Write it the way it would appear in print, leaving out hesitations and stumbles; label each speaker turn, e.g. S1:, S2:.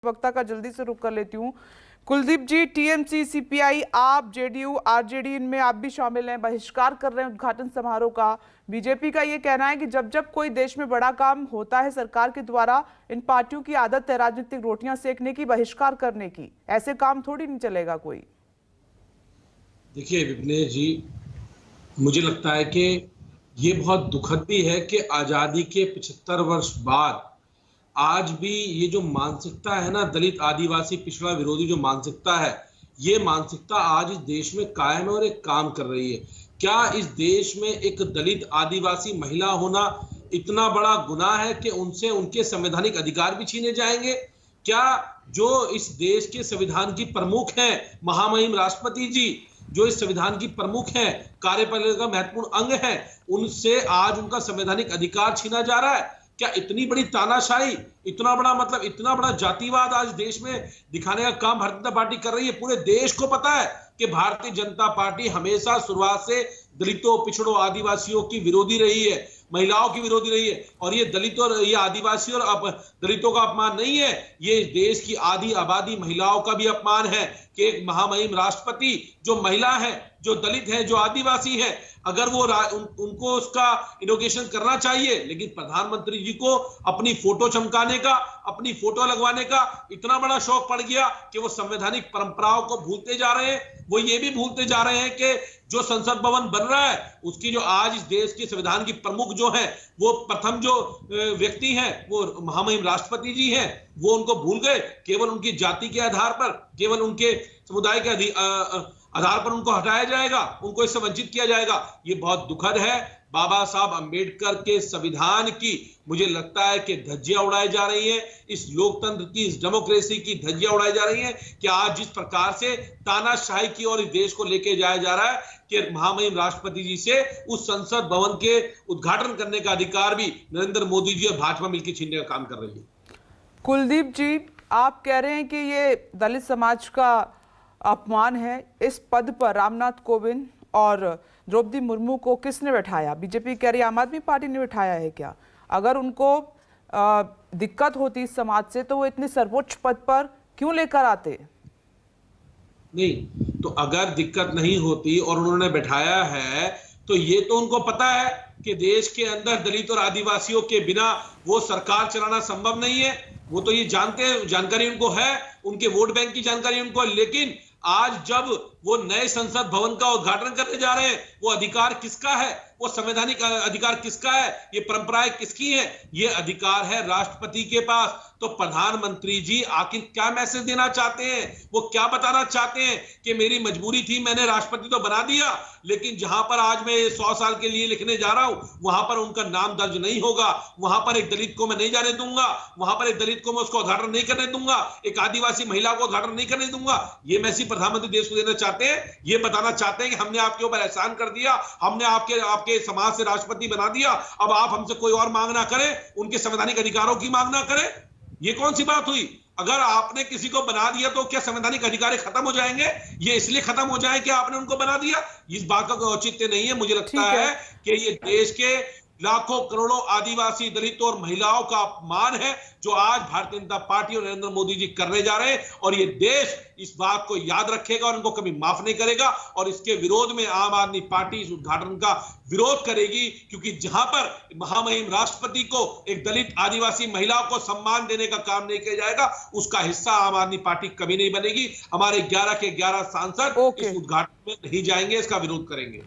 S1: वक्ता का जल्दी से रुख कर लेती हूँ। कुलदीप जी, टीएमसी, सीपीआई, आप, जेडीयू, आरजेडी, इनमें आप भी शामिल हैं, बहिष्कार कर रहे हैं उद्घाटन समारोह का। बीजेपी का ये कहना है कि जब जब कोई देश में बड़ा काम होता है सरकार के द्वारा, इन पार्टियों की आदत है राजनीतिक रोटियां सेकने की, बहिष्कार करने की। ऐसे काम थोड़ी नहीं चलेगा कोई।
S2: देखिए विपनेश जी, मुझे लगता है कि ये बहुत दुखद भी है कि आज़ादी के 75 वर्ष बाद आज भी ये जो मानसिकता है ना, दलित आदिवासी पिछड़ा विरोधी जो मानसिकता है, ये मानसिकता आज इस देश में कायम है और एक काम कर रही है। क्या इस देश में एक दलित आदिवासी महिला होना इतना बड़ा गुनाह है कि उनसे उनके संवैधानिक अधिकार भी छीने जाएंगे? क्या जो इस देश के संविधान की प्रमुख हैं, महामहिम राष्ट्रपति जी, जो इस संविधान की प्रमुख हैं, कार्यपालिका का महत्वपूर्ण अंग है, उनसे आज उनका संवैधानिक अधिकार छीना जा रहा है? क्या इतनी बड़ी तानाशाही, इतना बड़ा जातिवाद आज देश में दिखाने का काम भारतीय जनता पार्टी कर रही है? पूरे देश को पता है कि भारतीय जनता पार्टी हमेशा शुरुआत से दलितों, पिछड़ों, आदिवासियों की विरोधी रही है, महिलाओं की विरोधी रही है। और ये दलितों और ये आदिवासी और दलितों का अपमान नहीं है, ये देश की आधी आबादी महिलाओं का भी अपमान है कि एक महामहिम राष्ट्रपति जो महिला है, जो दलित है, जो आदिवासी है, अगर वो उनको उसका इनोगेशन करना चाहिए, लेकिन प्रधानमंत्री जी को अपनी फोटो चमकाने का, अपनी फोटो लगवाने का इतना बड़ा शौक पड़ गया कि वो संवैधानिक परंपराओं को भूलते जा रहे हैं। वो ये भी भूलते जा रहे हैं कि जो संसद भवन बन रहा है, उसकी जो आज इस देश के संविधान की प्रमुख जो है, वो प्रथम जो व्यक्ति हैं, वो महामहिम राष्ट्रपति जी हैं। वो उनको भूल गए, केवल उनकी जाति के आधार पर, केवल उनके समुदाय के आधार पर उनको हटाया जाएगा, उनको इससे वंचित किया जाएगा। ये बहुत दुखद है। बाबा साहब अंबेडकर के संविधान की मुझे लगता है कि धज्जियां उड़ाई जा रही हैं, इस लोकतंत्र की, इस डेमोक्रेसी की धज्जियां उड़ाई जा रही हैं कि आज जिस प्रकार से तानाशाही की ओर इस देश को लेके जाया जा रहा है कि महामहिम राष्ट्रपति जी से उस संसद भवन के उद्घाटन करने का अधिकार भी नरेंद्र मोदी जी और भाजपा मिलकर छीनने का काम कर रही है।
S1: कुलदीप जी, आप कह रहे हैं कि ये दलित समाज का अपमान है। इस पद पर रामनाथ कोविंद और द्रौपदी मुर्मू को किसने बैठाया? बीजेपी कह रही है आम आदमी पार्टी ने बैठाया है क्या? अगर उनको दिक्कत होती इस समाज से तो वो इतने सर्वोच्च पद पर क्यों लेकर आते?
S2: नहीं, तो अगर दिक्कत नहीं होती और उन्होंने बैठाया है तो ये तो उनको पता है कि देश के अंदर दलित और आदिवासियों के बिना वो सरकार चलाना संभव नहीं है। वो तो ये जानते हैं, जानकारी उनको है, उनके वोट बैंक की जानकारी उनको है। लेकिन आज जब वो नए संसद भवन का उद्घाटन करने जा रहे हैं, वो अधिकार किसका है? वो संवैधानिक अधिकार किसका है? ये परंपराएं किसकी हैं? ये अधिकार है राष्ट्रपति के पास। तो प्रधानमंत्री जी आखिर क्या मैसेज देना चाहते हैं? वो क्या बताना चाहते हैं कि मेरी मजबूरी थी, मैंने राष्ट्रपति तो बना दिया, लेकिन जहां पर आज मैं 100 साल के लिए लिखने जा रहा हूं, वहां पर उनका नाम दर्ज नहीं होगा, वहां पर एक दलित को मैं नहीं जाने दूंगा, वहां पर एक दलित को मैं उसको उद्घाटन नहीं करने दूंगा, एक आदिवासी महिला को उद्घाटन नहीं करने दूंगा। ये मैसेज प्रधानमंत्री देश को देना चाहते हैं। ये बताना चाहते हैं कि हमने आपके ऊपर एहसान कर दिया, हमने आपके समाज से राष्ट्रपति बना दिया, अब आप हमसे कोई और मांग ना करें, उनके संवैधानिक अधिकारों की मांग ना करें। ये कौन सी बात हुई? अगर आपने किसी को बना दिया तो क्या संवैधानिक अधिकार खत्म हो जाएंगे? ये इसलिए खत्म हो जाए कि आपने उनको बना दिया? इस बात का कोई औचित्य नहीं है। मुझे लगता है कि ये देश के लाखों करोड़ों आदिवासी, दलितों और महिलाओं का अपमान है जो आज भारतीय जनता पार्टी और नरेंद्र मोदी जी करने जा रहे हैं। और ये देश इस बात को याद रखेगा और इनको कभी माफ नहीं करेगा। और इसके विरोध में आम आदमी पार्टी इस उद्घाटन का विरोध करेगी, क्योंकि जहां पर महामहिम राष्ट्रपति को एक दलित आदिवासी महिला को सम्मान देने का काम नहीं किया जाएगा, उसका हिस्सा आम आदमी पार्टी कभी नहीं बनेगी। हमारे 11 के 11 सांसद इस उद्घाटन में नहीं जाएंगे, इसका विरोध करेंगे।